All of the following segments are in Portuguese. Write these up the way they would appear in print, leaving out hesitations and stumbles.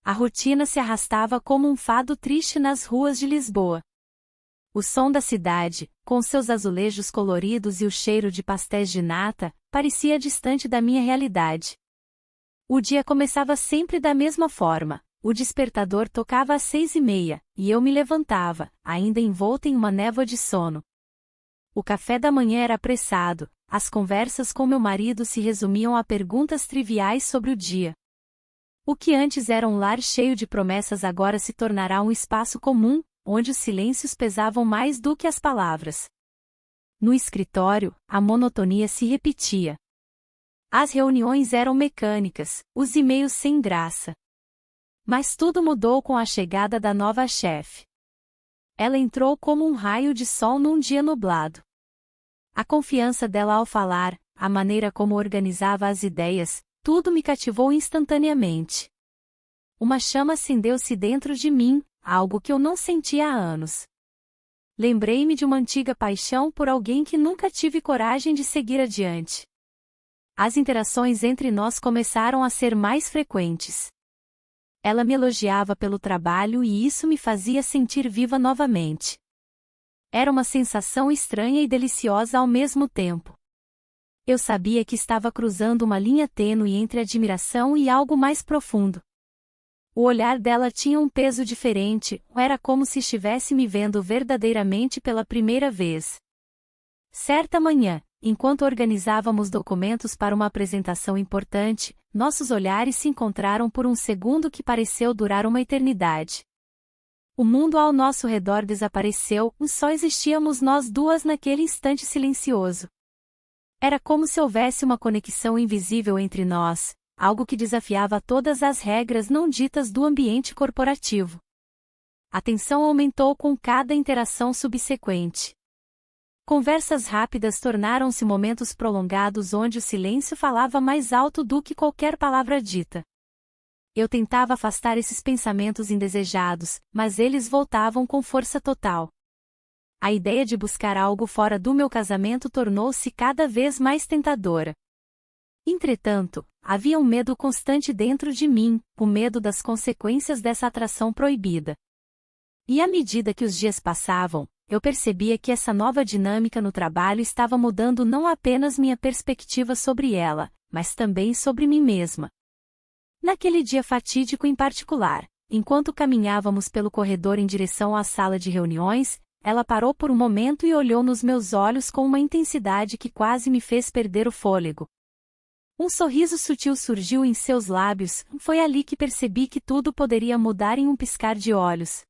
A rotina se arrastava como um fado triste nas ruas de Lisboa. O som da cidade, com seus azulejos coloridos e o cheiro de pastéis de nata, parecia distante da minha realidade. O dia começava sempre da mesma forma. O despertador tocava às 6:30, e eu me levantava, ainda envolta em uma névoa de sono. O café da manhã era apressado, as conversas com meu marido se resumiam a perguntas triviais sobre o dia. O que antes era um lar cheio de promessas agora se tornará um espaço comum, onde os silêncios pesavam mais do que as palavras. No escritório, a monotonia se repetia. As reuniões eram mecânicas, os e-mails sem graça. Mas tudo mudou com a chegada da nova chefe. Ela entrou como um raio de sol num dia nublado. A confiança dela ao falar, a maneira como organizava as ideias, tudo me cativou instantaneamente. Uma chama acendeu-se dentro de mim, algo que eu não sentia há anos. Lembrei-me de uma antiga paixão por alguém que nunca tive coragem de seguir adiante. As interações entre nós começaram a ser mais frequentes. Ela me elogiava pelo trabalho e isso me fazia sentir viva novamente. Era uma sensação estranha e deliciosa ao mesmo tempo. Eu sabia que estava cruzando uma linha tênue entre admiração e algo mais profundo. O olhar dela tinha um peso diferente, era como se estivesse me vendo verdadeiramente pela primeira vez. Certa manhã, enquanto organizávamos documentos para uma apresentação importante, nossos olhares se encontraram por um segundo que pareceu durar uma eternidade. O mundo ao nosso redor desapareceu, e só existíamos nós duas naquele instante silencioso. Era como se houvesse uma conexão invisível entre nós, algo que desafiava todas as regras não ditas do ambiente corporativo. A tensão aumentou com cada interação subsequente. Conversas rápidas tornaram-se momentos prolongados onde o silêncio falava mais alto do que qualquer palavra dita. Eu tentava afastar esses pensamentos indesejados, mas eles voltavam com força total. A ideia de buscar algo fora do meu casamento tornou-se cada vez mais tentadora. Entretanto, havia um medo constante dentro de mim, o medo das consequências dessa atração proibida. E à medida que os dias passavam, eu percebia que essa nova dinâmica no trabalho estava mudando não apenas minha perspectiva sobre ela, mas também sobre mim mesma. Naquele dia fatídico em particular, enquanto caminhávamos pelo corredor em direção à sala de reuniões, ela parou por um momento e olhou nos meus olhos com uma intensidade que quase me fez perder o fôlego. Um sorriso sutil surgiu em seus lábios, foi ali que percebi que tudo poderia mudar em um piscar de olhos.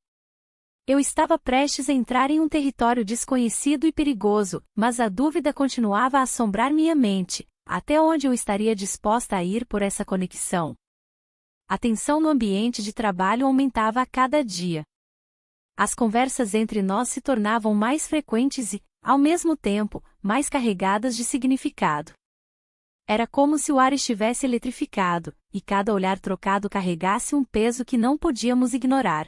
Eu estava prestes a entrar em um território desconhecido e perigoso, mas a dúvida continuava a assombrar minha mente, até onde eu estaria disposta a ir por essa conexão. A tensão no ambiente de trabalho aumentava a cada dia. As conversas entre nós se tornavam mais frequentes e, ao mesmo tempo, mais carregadas de significado. Era como se o ar estivesse eletrificado, e cada olhar trocado carregasse um peso que não podíamos ignorar.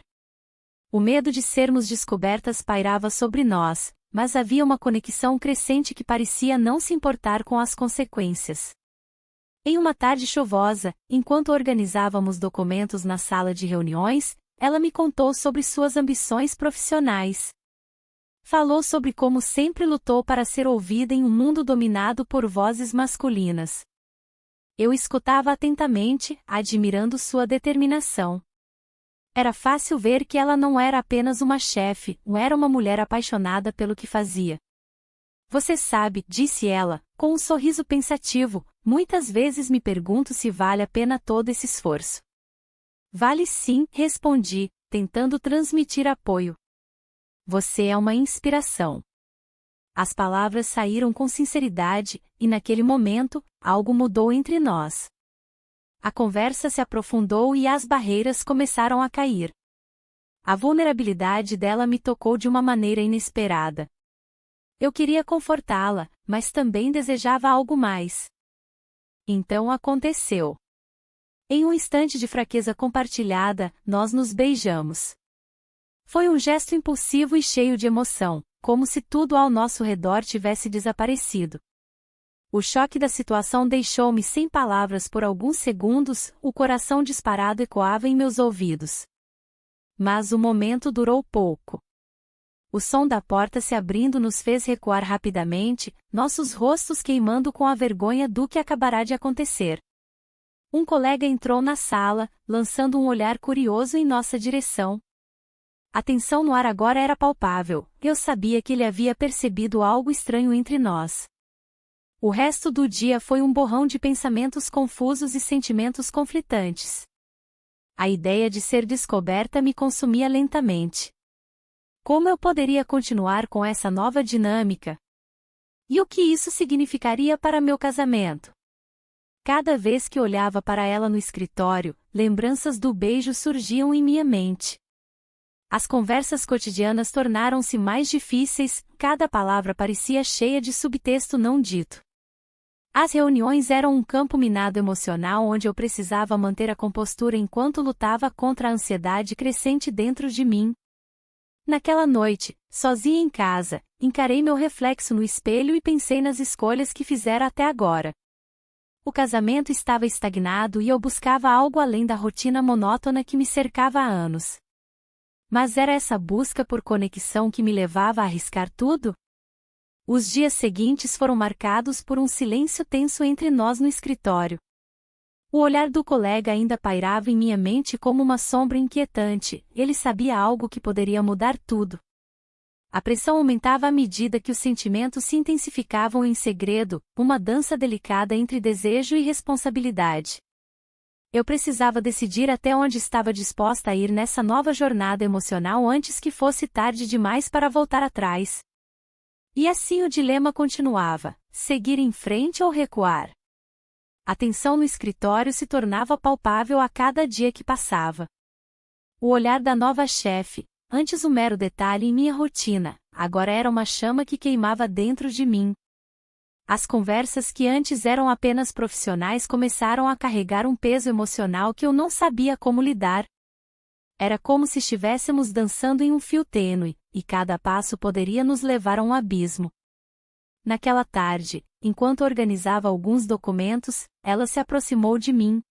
O medo de sermos descobertas pairava sobre nós, mas havia uma conexão crescente que parecia não se importar com as consequências. Em uma tarde chuvosa, enquanto organizávamos documentos na sala de reuniões, ela me contou sobre suas ambições profissionais. Falou sobre como sempre lutou para ser ouvida em um mundo dominado por vozes masculinas. Eu escutava atentamente, admirando sua determinação. Era fácil ver que ela não era apenas uma chefe, era uma mulher apaixonada pelo que fazia. Você sabe, disse ela, com um sorriso pensativo, muitas vezes me pergunto se vale a pena todo esse esforço. Vale sim, respondi, tentando transmitir apoio. Você é uma inspiração. As palavras saíram com sinceridade, e naquele momento, algo mudou entre nós. A conversa se aprofundou e as barreiras começaram a cair. A vulnerabilidade dela me tocou de uma maneira inesperada. Eu queria confortá-la, mas também desejava algo mais. Então aconteceu. Em um instante de fraqueza compartilhada, nós nos beijamos. Foi um gesto impulsivo e cheio de emoção, como se tudo ao nosso redor tivesse desaparecido. O choque da situação deixou-me sem palavras por alguns segundos, o coração disparado ecoava em meus ouvidos. Mas o momento durou pouco. O som da porta se abrindo nos fez recuar rapidamente, nossos rostos queimando com a vergonha do que acabará de acontecer. Um colega entrou na sala, lançando um olhar curioso em nossa direção. A tensão no ar agora era palpável, eu sabia que ele havia percebido algo estranho entre nós. O resto do dia foi um borrão de pensamentos confusos e sentimentos conflitantes. A ideia de ser descoberta me consumia lentamente. Como eu poderia continuar com essa nova dinâmica? E o que isso significaria para meu casamento? Cada vez que olhava para ela no escritório, lembranças do beijo surgiam em minha mente. As conversas cotidianas tornaram-se mais difíceis, cada palavra parecia cheia de subtexto não dito. As reuniões eram um campo minado emocional onde eu precisava manter a compostura enquanto lutava contra a ansiedade crescente dentro de mim. Naquela noite, sozinha em casa, encarei meu reflexo no espelho e pensei nas escolhas que fizera até agora. O casamento estava estagnado e eu buscava algo além da rotina monótona que me cercava há anos. Mas era essa busca por conexão que me levava a arriscar tudo? Os dias seguintes foram marcados por um silêncio tenso entre nós no escritório. O olhar do colega ainda pairava em minha mente como uma sombra inquietante, ele sabia algo que poderia mudar tudo. A pressão aumentava à medida que os sentimentos se intensificavam em segredo, uma dança delicada entre desejo e responsabilidade. Eu precisava decidir até onde estava disposta a ir nessa nova jornada emocional antes que fosse tarde demais para voltar atrás. E assim o dilema continuava: seguir em frente ou recuar? A tensão no escritório se tornava palpável a cada dia que passava. O olhar da nova chefe, antes um mero detalhe em minha rotina, agora era uma chama que queimava dentro de mim. As conversas que antes eram apenas profissionais começaram a carregar um peso emocional que eu não sabia como lidar. Era como se estivéssemos dançando em um fio tênue, e cada passo poderia nos levar a um abismo. Naquela tarde, enquanto organizava alguns documentos, ela se aproximou de mim.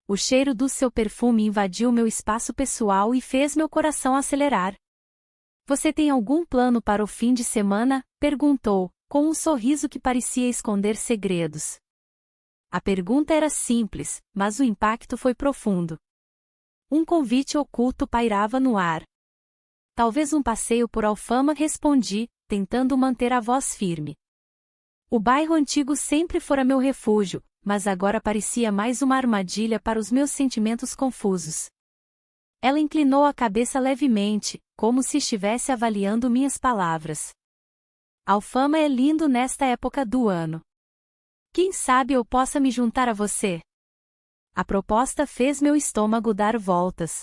O cheiro do seu perfume invadiu meu espaço pessoal e fez meu coração acelerar. "Você tem algum plano para o fim de semana?", perguntou, com um sorriso que parecia esconder segredos. A pergunta era simples, mas o impacto foi profundo. Um convite oculto pairava no ar. "Talvez um passeio por Alfama", respondi, tentando manter a voz firme. O bairro antigo sempre fora meu refúgio, mas agora parecia mais uma armadilha para os meus sentimentos confusos. Ela inclinou a cabeça levemente, como se estivesse avaliando minhas palavras. "Alfama é lindo nesta época do ano. Quem sabe eu possa me juntar a você?" A proposta fez meu estômago dar voltas.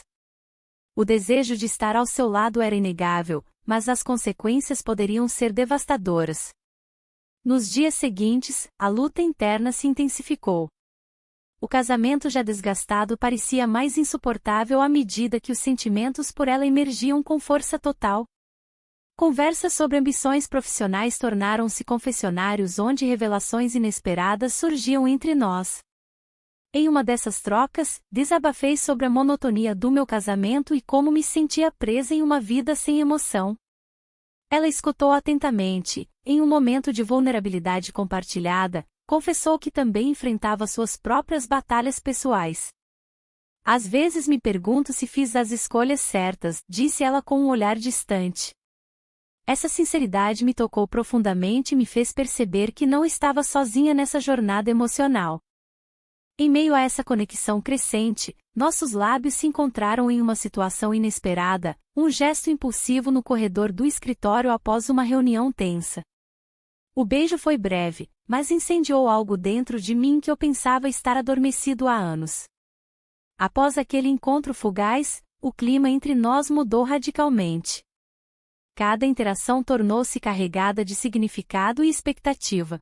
O desejo de estar ao seu lado era inegável, mas as consequências poderiam ser devastadoras. Nos dias seguintes, a luta interna se intensificou. O casamento já desgastado parecia mais insuportável à medida que os sentimentos por ela emergiam com força total. Conversas sobre ambições profissionais tornaram-se confessionários onde revelações inesperadas surgiam entre nós. Em uma dessas trocas, desabafei sobre a monotonia do meu casamento e como me sentia presa em uma vida sem emoção. Ela escutou atentamente, em um momento de vulnerabilidade compartilhada, confessou que também enfrentava suas próprias batalhas pessoais. "Às vezes me pergunto se fiz as escolhas certas", disse ela com um olhar distante. Essa sinceridade me tocou profundamente e me fez perceber que não estava sozinha nessa jornada emocional. Em meio a essa conexão crescente, nossos lábios se encontraram em uma situação inesperada, um gesto impulsivo no corredor do escritório após uma reunião tensa. O beijo foi breve, mas incendiou algo dentro de mim que eu pensava estar adormecido há anos. Após aquele encontro fugaz, o clima entre nós mudou radicalmente. Cada interação tornou-se carregada de significado e expectativa.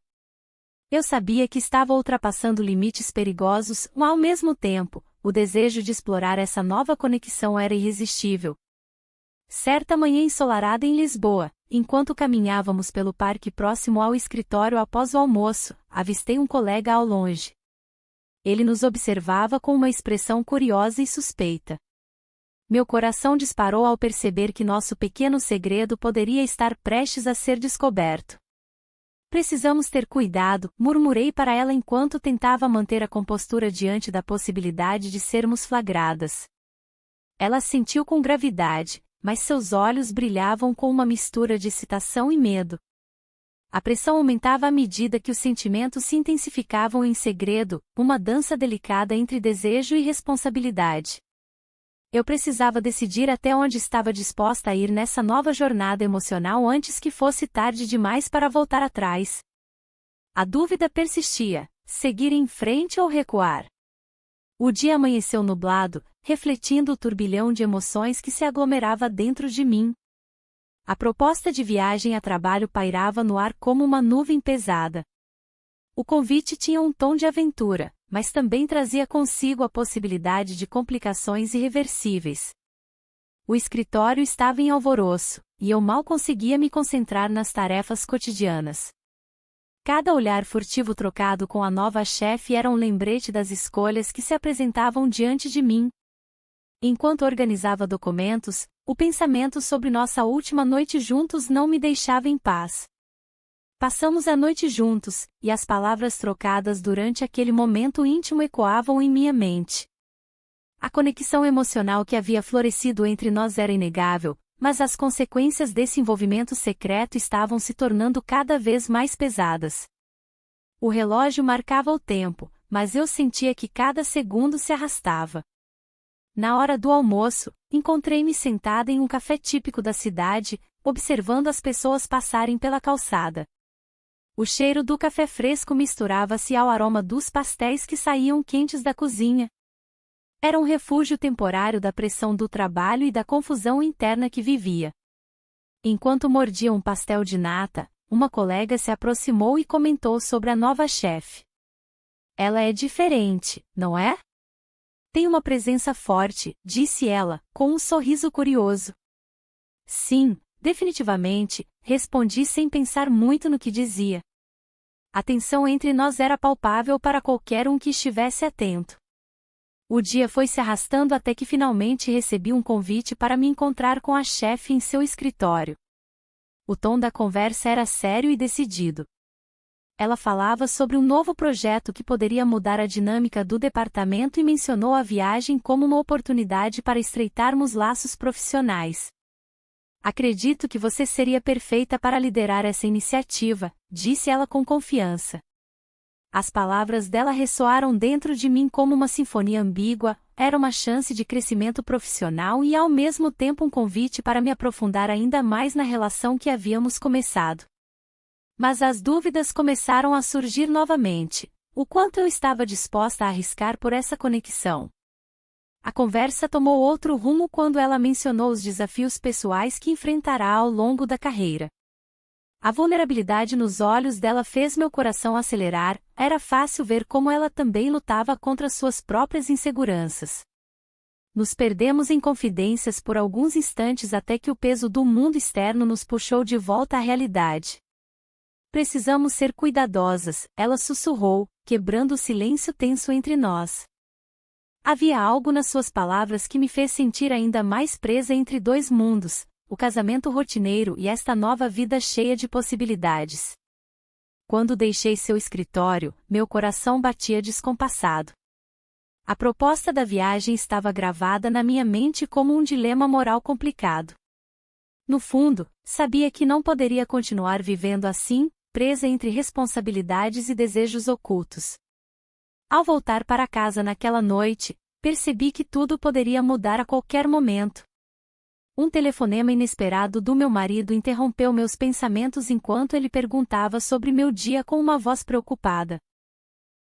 Eu sabia que estava ultrapassando limites perigosos, mas ao mesmo tempo, o desejo de explorar essa nova conexão era irresistível. Certa manhã ensolarada em Lisboa, enquanto caminhávamos pelo parque próximo ao escritório após o almoço, avistei um colega ao longe. Ele nos observava com uma expressão curiosa e suspeita. Meu coração disparou ao perceber que nosso pequeno segredo poderia estar prestes a ser descoberto. Precisamos ter cuidado, murmurei para ela enquanto tentava manter a compostura diante da possibilidade de sermos flagradas. Ela assentiu com gravidade, mas seus olhos brilhavam com uma mistura de excitação e medo. A pressão aumentava à medida que os sentimentos se intensificavam em segredo, uma dança delicada entre desejo e responsabilidade. Eu precisava decidir até onde estava disposta a ir nessa nova jornada emocional antes que fosse tarde demais para voltar atrás. A dúvida persistia: seguir em frente ou recuar? O dia amanheceu nublado, refletindo o turbilhão de emoções que se aglomerava dentro de mim. A proposta de viagem a trabalho pairava no ar como uma nuvem pesada. O convite tinha um tom de aventura, mas também trazia consigo a possibilidade de complicações irreversíveis. O escritório estava em alvoroço, e eu mal conseguia me concentrar nas tarefas cotidianas. Cada olhar furtivo trocado com a nova chefe era um lembrete das escolhas que se apresentavam diante de mim. Enquanto organizava documentos, o pensamento sobre nossa última noite juntos não me deixava em paz. Passamos a noite juntos, e as palavras trocadas durante aquele momento íntimo ecoavam em minha mente. A conexão emocional que havia florescido entre nós era inegável, mas as consequências desse envolvimento secreto estavam se tornando cada vez mais pesadas. O relógio marcava o tempo, mas eu sentia que cada segundo se arrastava. Na hora do almoço, encontrei-me sentada em um café típico da cidade, observando as pessoas passarem pela calçada. O cheiro do café fresco misturava-se ao aroma dos pastéis que saíam quentes da cozinha. Era um refúgio temporário da pressão do trabalho e da confusão interna que vivia. Enquanto mordia um pastel de nata, uma colega se aproximou e comentou sobre a nova chefe. Ela é diferente, não é? Tem uma presença forte, disse ela, com um sorriso curioso. Sim, definitivamente, respondi sem pensar muito no que dizia. A tensão entre nós era palpável para qualquer um que estivesse atento. O dia foi se arrastando até que finalmente recebi um convite para me encontrar com a chefe em seu escritório. O tom da conversa era sério e decidido. Ela falava sobre um novo projeto que poderia mudar a dinâmica do departamento e mencionou a viagem como uma oportunidade para estreitarmos laços profissionais. Acredito que você seria perfeita para liderar essa iniciativa, disse ela com confiança. As palavras dela ressoaram dentro de mim como uma sinfonia ambígua, era uma chance de crescimento profissional e ao mesmo tempo um convite para me aprofundar ainda mais na relação que havíamos começado. Mas as dúvidas começaram a surgir novamente. O quanto eu estava disposta a arriscar por essa conexão? A conversa tomou outro rumo quando ela mencionou os desafios pessoais que enfrentará ao longo da carreira. A vulnerabilidade nos olhos dela fez meu coração acelerar, era fácil ver como ela também lutava contra suas próprias inseguranças. Nos perdemos em confidências por alguns instantes até que o peso do mundo externo nos puxou de volta à realidade. Precisamos ser cuidadosas, ela sussurrou, quebrando o silêncio tenso entre nós. Havia algo nas suas palavras que me fez sentir ainda mais presa entre dois mundos, o casamento rotineiro e esta nova vida cheia de possibilidades. Quando deixei seu escritório, meu coração batia descompassado. A proposta da viagem estava gravada na minha mente como um dilema moral complicado. No fundo, sabia que não poderia continuar vivendo assim, presa entre responsabilidades e desejos ocultos. Ao voltar para casa naquela noite, percebi que tudo poderia mudar a qualquer momento. Um telefonema inesperado do meu marido interrompeu meus pensamentos enquanto ele perguntava sobre meu dia com uma voz preocupada.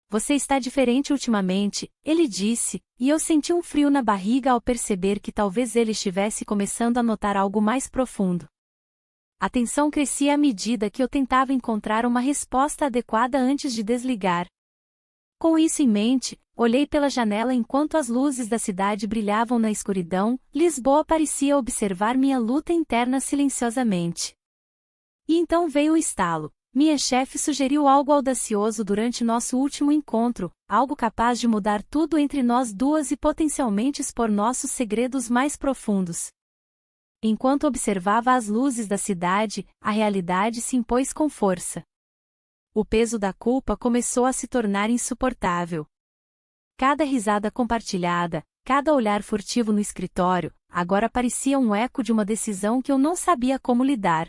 Você está diferente ultimamente, ele disse, e eu senti um frio na barriga ao perceber que talvez ele estivesse começando a notar algo mais profundo. A tensão crescia à medida que eu tentava encontrar uma resposta adequada antes de desligar. Com isso em mente, olhei pela janela enquanto as luzes da cidade brilhavam na escuridão. Lisboa parecia observar minha luta interna silenciosamente. E então veio o estalo. Minha chefe sugeriu algo audacioso durante nosso último encontro, algo capaz de mudar tudo entre nós duas e potencialmente expor nossos segredos mais profundos. Enquanto observava as luzes da cidade, a realidade se impôs com força. O peso da culpa começou a se tornar insuportável. Cada risada compartilhada, cada olhar furtivo no escritório, agora parecia um eco de uma decisão que eu não sabia como lidar.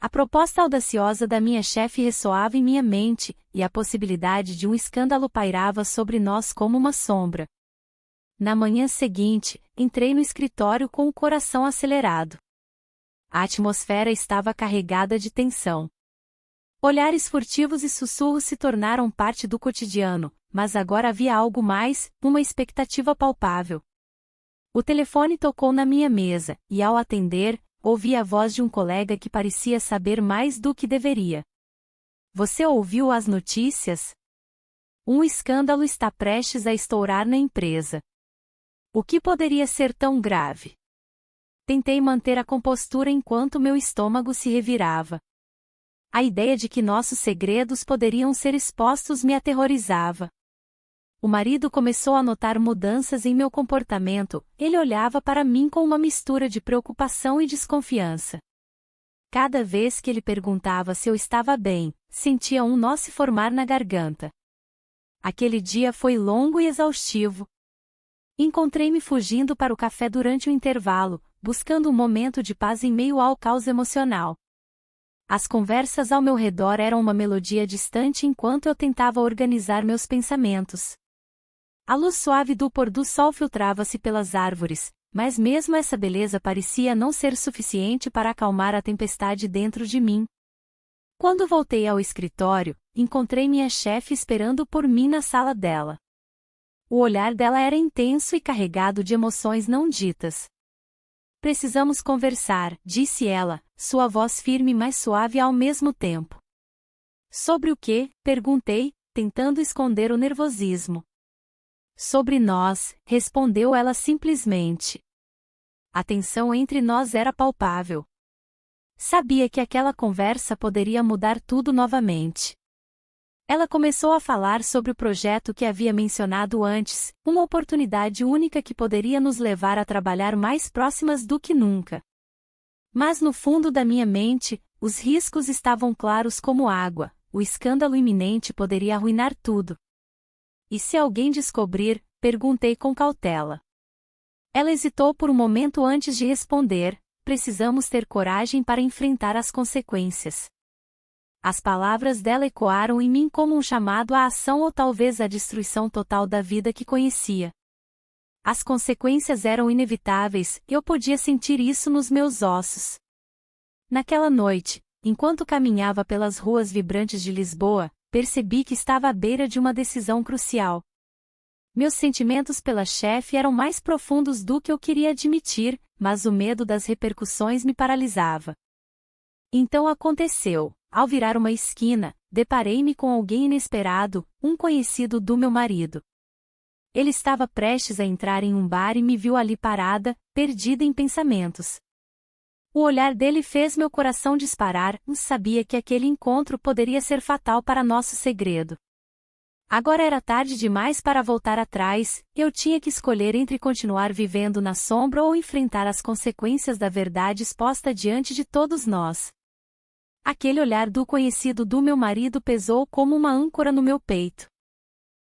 A proposta audaciosa da minha chefe ressoava em minha mente, e a possibilidade de um escândalo pairava sobre nós como uma sombra. Na manhã seguinte, entrei no escritório com o coração acelerado. A atmosfera estava carregada de tensão. Olhares furtivos e sussurros se tornaram parte do cotidiano, mas agora havia algo mais, uma expectativa palpável. O telefone tocou na minha mesa, e ao atender, ouvi a voz de um colega que parecia saber mais do que deveria. Você ouviu as notícias? Um escândalo está prestes a estourar na empresa. O que poderia ser tão grave? Tentei manter a compostura enquanto meu estômago se revirava. A ideia de que nossos segredos poderiam ser expostos me aterrorizava. O marido começou a notar mudanças em meu comportamento. Ele olhava para mim com uma mistura de preocupação e desconfiança. Cada vez que ele perguntava se eu estava bem, sentia um nó se formar na garganta. Aquele dia foi longo e exaustivo. Encontrei-me fugindo para o café durante o intervalo, buscando um momento de paz em meio ao caos emocional. As conversas ao meu redor eram uma melodia distante enquanto eu tentava organizar meus pensamentos. A luz suave do pôr do sol filtrava-se pelas árvores, mas mesmo essa beleza parecia não ser suficiente para acalmar a tempestade dentro de mim. Quando voltei ao escritório, encontrei minha chefe esperando por mim na sala dela. O olhar dela era intenso e carregado de emoções não ditas. Precisamos conversar, disse ela, sua voz firme e mais suave ao mesmo tempo. Sobre o quê? Perguntei, tentando esconder o nervosismo. Sobre nós, respondeu ela simplesmente. A tensão entre nós era palpável. Sabia que aquela conversa poderia mudar tudo novamente. Ela começou a falar sobre o projeto que havia mencionado antes, uma oportunidade única que poderia nos levar a trabalhar mais próximas do que nunca. Mas no fundo da minha mente, os riscos estavam claros como água, o escândalo iminente poderia arruinar tudo. E se alguém descobrir? Perguntei com cautela. Ela hesitou por um momento antes de responder. Precisamos ter coragem para enfrentar as consequências. As palavras dela ecoaram em mim como um chamado à ação ou talvez à destruição total da vida que conhecia. As consequências eram inevitáveis, eu podia sentir isso nos meus ossos. Naquela noite, enquanto caminhava pelas ruas vibrantes de Lisboa, percebi que estava à beira de uma decisão crucial. Meus sentimentos pela chefe eram mais profundos do que eu queria admitir, mas o medo das repercussões me paralisava. Então aconteceu. Ao virar uma esquina, deparei-me com alguém inesperado, um conhecido do meu marido. Ele estava prestes a entrar em um bar e me viu ali parada, perdida em pensamentos. O olhar dele fez meu coração disparar, sabia que aquele encontro poderia ser fatal para nosso segredo. Agora era tarde demais para voltar atrás, eu tinha que escolher entre continuar vivendo na sombra ou enfrentar as consequências da verdade exposta diante de todos nós. Aquele olhar do conhecido do meu marido pesou como uma âncora no meu peito.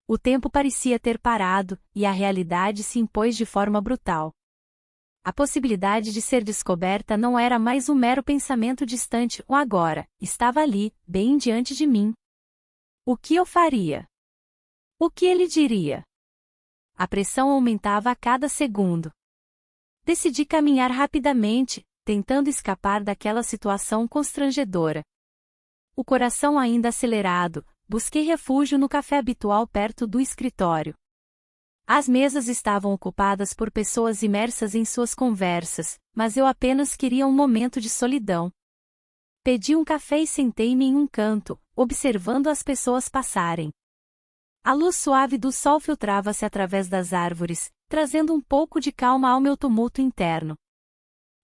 O tempo parecia ter parado, e a realidade se impôs de forma brutal. A possibilidade de ser descoberta não era mais um mero pensamento distante, o agora, estava ali, bem diante de mim. O que eu faria? O que ele diria? A pressão aumentava a cada segundo. Decidi caminhar rapidamente, tentando escapar daquela situação constrangedora. O coração ainda acelerado, busquei refúgio no café habitual perto do escritório. As mesas estavam ocupadas por pessoas imersas em suas conversas, mas eu apenas queria um momento de solidão. Pedi um café e sentei-me em um canto, observando as pessoas passarem. A luz suave do sol filtrava-se através das árvores, trazendo um pouco de calma ao meu tumulto interno.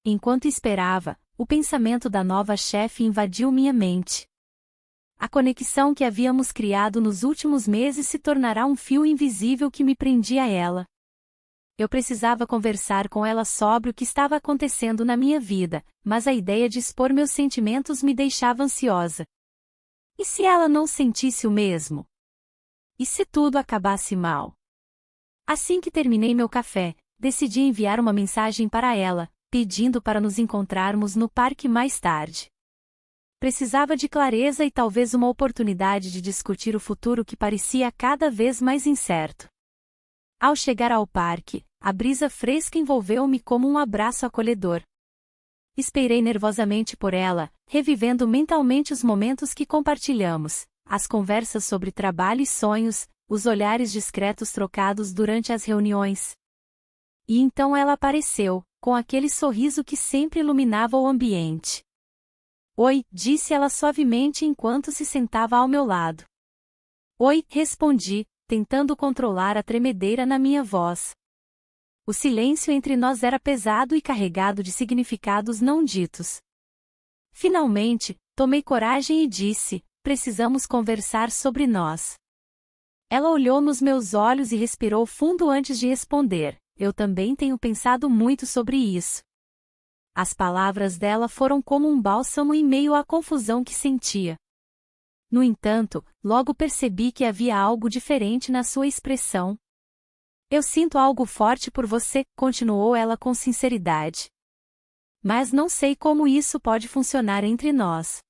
Enquanto esperava, o pensamento da nova chefe invadiu minha mente. A conexão que havíamos criado nos últimos meses se tornará um fio invisível que me prendia a ela. Eu precisava conversar com ela sobre o que estava acontecendo na minha vida, mas a ideia de expor meus sentimentos me deixava ansiosa. E se ela não sentisse o mesmo? E se tudo acabasse mal? Assim que terminei meu café, decidi enviar uma mensagem para ela, pedindo para nos encontrarmos no parque mais tarde. Precisava de clareza e talvez uma oportunidade de discutir o futuro que parecia cada vez mais incerto. Ao chegar ao parque, a brisa fresca envolveu-me como um abraço acolhedor. Esperei nervosamente por ela, revivendo mentalmente os momentos que compartilhamos, as conversas sobre trabalho e sonhos, os olhares discretos trocados durante as reuniões. E então ela apareceu, com aquele sorriso que sempre iluminava o ambiente. Oi, disse ela suavemente enquanto se sentava ao meu lado. Oi, respondi, tentando controlar a tremedeira na minha voz. O silêncio entre nós era pesado e carregado de significados não ditos. Finalmente, tomei coragem e disse: precisamos conversar sobre nós. Ela olhou nos meus olhos e respirou fundo antes de responder: eu também tenho pensado muito sobre isso. As palavras dela foram como um bálsamo em meio à confusão que sentia. No entanto, logo percebi que havia algo diferente na sua expressão. Eu sinto algo forte por você, continuou ela com sinceridade. Mas não sei como isso pode funcionar entre nós.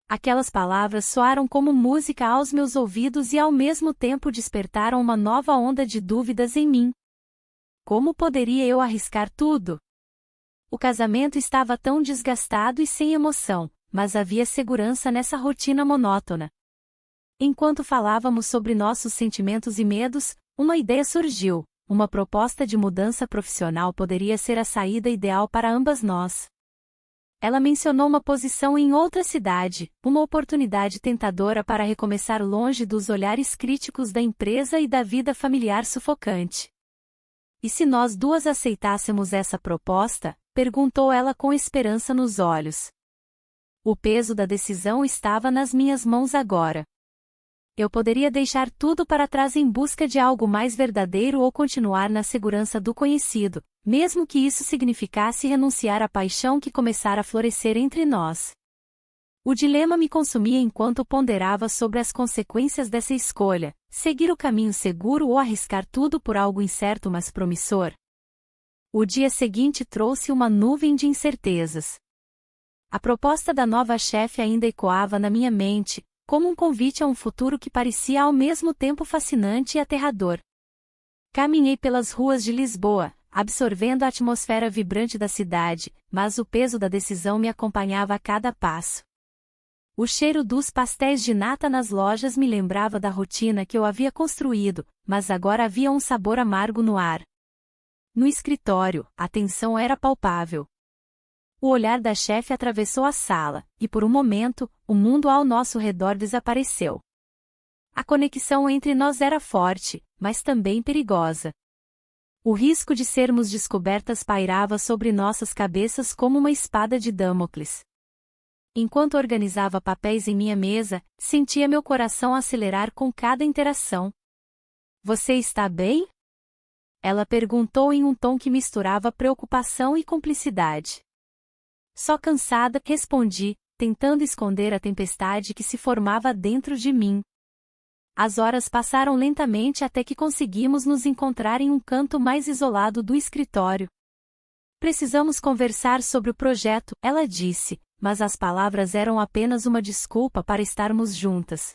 Aquelas palavras soaram como música aos meus ouvidos e ao mesmo tempo despertaram uma nova onda de dúvidas em mim. Como poderia eu arriscar tudo? O casamento estava tão desgastado e sem emoção, mas havia segurança nessa rotina monótona. Enquanto falávamos sobre nossos sentimentos e medos, uma ideia surgiu: uma proposta de mudança profissional poderia ser a saída ideal para ambas nós. Ela mencionou uma posição em outra cidade, uma oportunidade tentadora para recomeçar longe dos olhares críticos da empresa e da vida familiar sufocante. E se nós duas aceitássemos essa proposta? Perguntou ela com esperança nos olhos. O peso da decisão estava nas minhas mãos agora. Eu poderia deixar tudo para trás em busca de algo mais verdadeiro ou continuar na segurança do conhecido, mesmo que isso significasse renunciar à paixão que começara a florescer entre nós. O dilema me consumia enquanto ponderava sobre as consequências dessa escolha: seguir o caminho seguro ou arriscar tudo por algo incerto mas promissor. O dia seguinte trouxe uma nuvem de incertezas. A proposta da nova chefe ainda ecoava na minha mente, como um convite a um futuro que parecia ao mesmo tempo fascinante e aterrador. Caminhei pelas ruas de Lisboa, absorvendo a atmosfera vibrante da cidade, mas o peso da decisão me acompanhava a cada passo. O cheiro dos pastéis de nata nas lojas me lembrava da rotina que eu havia construído, mas agora havia um sabor amargo no ar. No escritório, a tensão era palpável. O olhar da chefe atravessou a sala, e por um momento, o mundo ao nosso redor desapareceu. A conexão entre nós era forte, mas também perigosa. O risco de sermos descobertas pairava sobre nossas cabeças como uma espada de Damocles. Enquanto organizava papéis em minha mesa, sentia meu coração acelerar com cada interação. Você está bem? Ela perguntou em um tom que misturava preocupação e cumplicidade. Só cansada, respondi, tentando esconder a tempestade que se formava dentro de mim. As horas passaram lentamente até que conseguimos nos encontrar em um canto mais isolado do escritório. Precisamos conversar sobre o projeto, ela disse, mas as palavras eram apenas uma desculpa para estarmos juntas.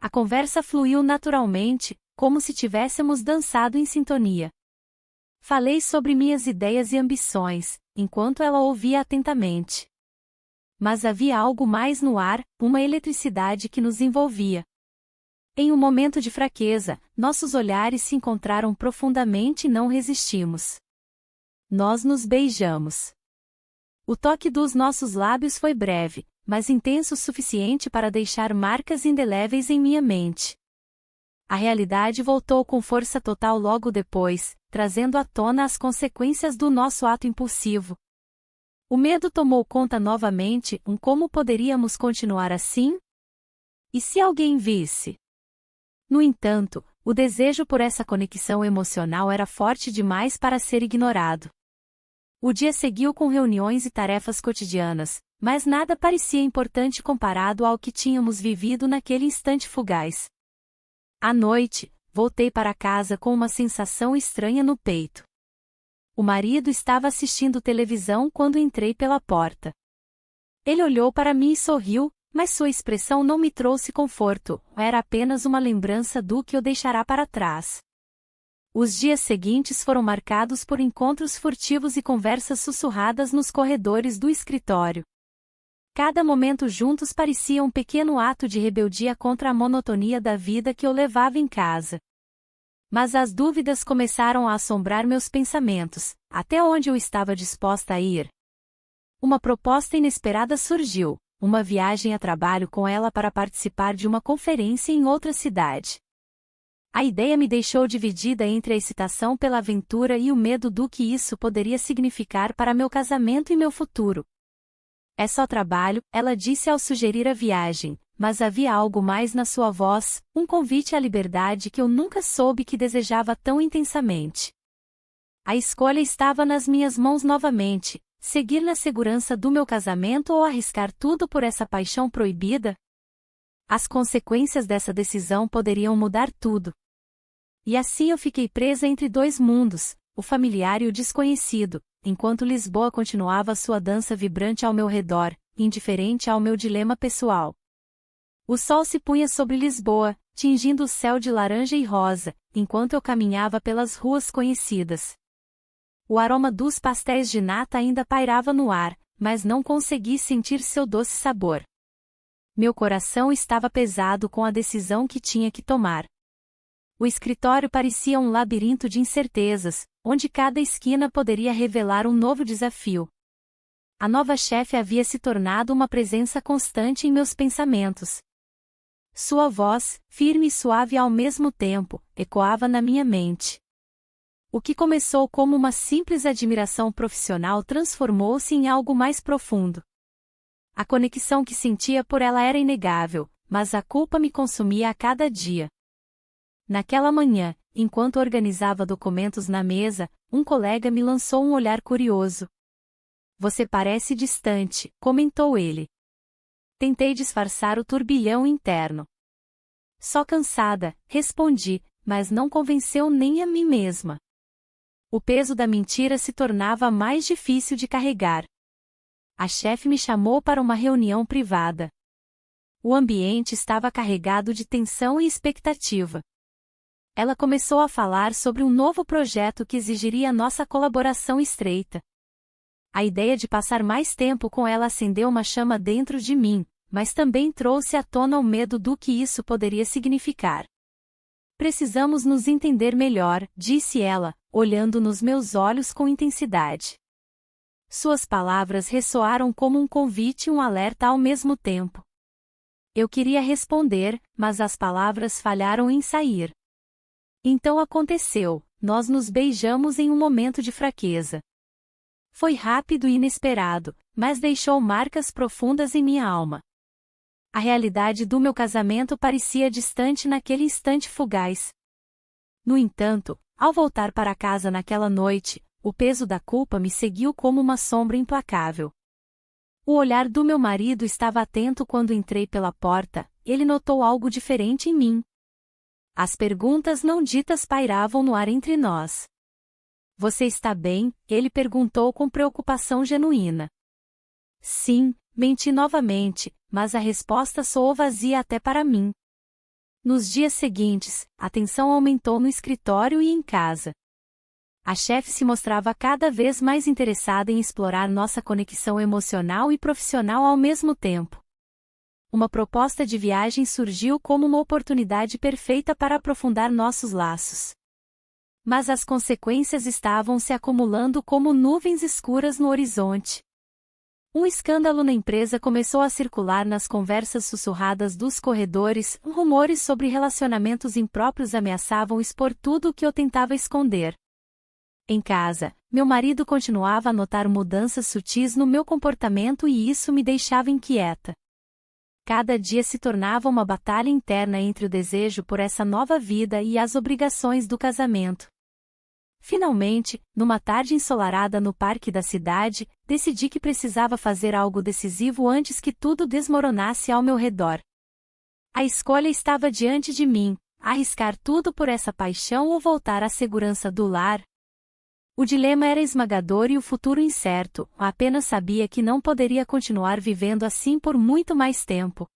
A conversa fluiu naturalmente, como se tivéssemos dançado em sintonia. Falei sobre minhas ideias e ambições, enquanto ela ouvia atentamente. Mas havia algo mais no ar, uma eletricidade que nos envolvia. Em um momento de fraqueza, nossos olhares se encontraram profundamente e não resistimos. Nós nos beijamos. O toque dos nossos lábios foi breve, mas intenso o suficiente para deixar marcas indeléveis em minha mente. A realidade voltou com força total logo depois, trazendo à tona as consequências do nosso ato impulsivo. O medo tomou conta novamente. Como poderíamos continuar assim? E se alguém visse? No entanto, o desejo por essa conexão emocional era forte demais para ser ignorado. O dia seguiu com reuniões e tarefas cotidianas, mas nada parecia importante comparado ao que tínhamos vivido naquele instante fugaz. À noite, voltei para casa com uma sensação estranha no peito. O marido estava assistindo televisão quando entrei pela porta. Ele olhou para mim e sorriu, mas sua expressão não me trouxe conforto, era apenas uma lembrança do que o deixará para trás. Os dias seguintes foram marcados por encontros furtivos e conversas sussurradas nos corredores do escritório. Cada momento juntos parecia um pequeno ato de rebeldia contra a monotonia da vida que eu levava em casa. Mas as dúvidas começaram a assombrar meus pensamentos. Até onde eu estava disposta a ir? Uma proposta inesperada surgiu, uma viagem a trabalho com ela para participar de uma conferência em outra cidade. A ideia me deixou dividida entre a excitação pela aventura e o medo do que isso poderia significar para meu casamento e meu futuro. É só trabalho, ela disse ao sugerir a viagem, mas havia algo mais na sua voz, um convite à liberdade que eu nunca soube que desejava tão intensamente. A escolha estava nas minhas mãos novamente, seguir na segurança do meu casamento ou arriscar tudo por essa paixão proibida? As consequências dessa decisão poderiam mudar tudo. E assim eu fiquei presa entre dois mundos, o familiar e o desconhecido, enquanto Lisboa continuava sua dança vibrante ao meu redor, indiferente ao meu dilema pessoal. O sol se punha sobre Lisboa, tingindo o céu de laranja e rosa, enquanto eu caminhava pelas ruas conhecidas. O aroma dos pastéis de nata ainda pairava no ar, mas não consegui sentir seu doce sabor. Meu coração estava pesado com a decisão que tinha que tomar. O escritório parecia um labirinto de incertezas, onde cada esquina poderia revelar um novo desafio. A nova chefe havia se tornado uma presença constante em meus pensamentos. Sua voz, firme e suave ao mesmo tempo, ecoava na minha mente. O que começou como uma simples admiração profissional transformou-se em algo mais profundo. A conexão que sentia por ela era inegável, mas a culpa me consumia a cada dia. Naquela manhã, enquanto organizava documentos na mesa, um colega me lançou um olhar curioso. "Você parece distante", comentou ele. Tentei disfarçar o turbilhão interno. "Só cansada", respondi, mas não convenceu nem a mim mesma. O peso da mentira se tornava mais difícil de carregar. A chefe me chamou para uma reunião privada. O ambiente estava carregado de tensão e expectativa. Ela começou a falar sobre um novo projeto que exigiria nossa colaboração estreita. A ideia de passar mais tempo com ela acendeu uma chama dentro de mim, mas também trouxe à tona o medo do que isso poderia significar. "Precisamos nos entender melhor", disse ela, olhando nos meus olhos com intensidade. Suas palavras ressoaram como um convite e um alerta ao mesmo tempo. Eu queria responder, mas as palavras falharam em sair. Então aconteceu, nós nos beijamos em um momento de fraqueza. Foi rápido e inesperado, mas deixou marcas profundas em minha alma. A realidade do meu casamento parecia distante naquele instante fugaz. No entanto, ao voltar para casa naquela noite, o peso da culpa me seguiu como uma sombra implacável. O olhar do meu marido estava atento quando entrei pela porta, ele notou algo diferente em mim. As perguntas não ditas pairavam no ar entre nós. "Você está bem?", ele perguntou com preocupação genuína. Sim, menti novamente, mas a resposta soou vazia até para mim. Nos dias seguintes, a tensão aumentou no escritório e em casa. A chefe se mostrava cada vez mais interessada em explorar nossa conexão emocional e profissional ao mesmo tempo. Uma proposta de viagem surgiu como uma oportunidade perfeita para aprofundar nossos laços. Mas as consequências estavam se acumulando como nuvens escuras no horizonte. Um escândalo na empresa começou a circular nas conversas sussurradas dos corredores, rumores sobre relacionamentos impróprios ameaçavam expor tudo o que eu tentava esconder. Em casa, meu marido continuava a notar mudanças sutis no meu comportamento e isso me deixava inquieta. Cada dia se tornava uma batalha interna entre o desejo por essa nova vida e as obrigações do casamento. Finalmente, numa tarde ensolarada no parque da cidade, decidi que precisava fazer algo decisivo antes que tudo desmoronasse ao meu redor. A escolha estava diante de mim: arriscar tudo por essa paixão ou voltar à segurança do lar. O dilema era esmagador e o futuro incerto, apenas sabia que não poderia continuar vivendo assim por muito mais tempo.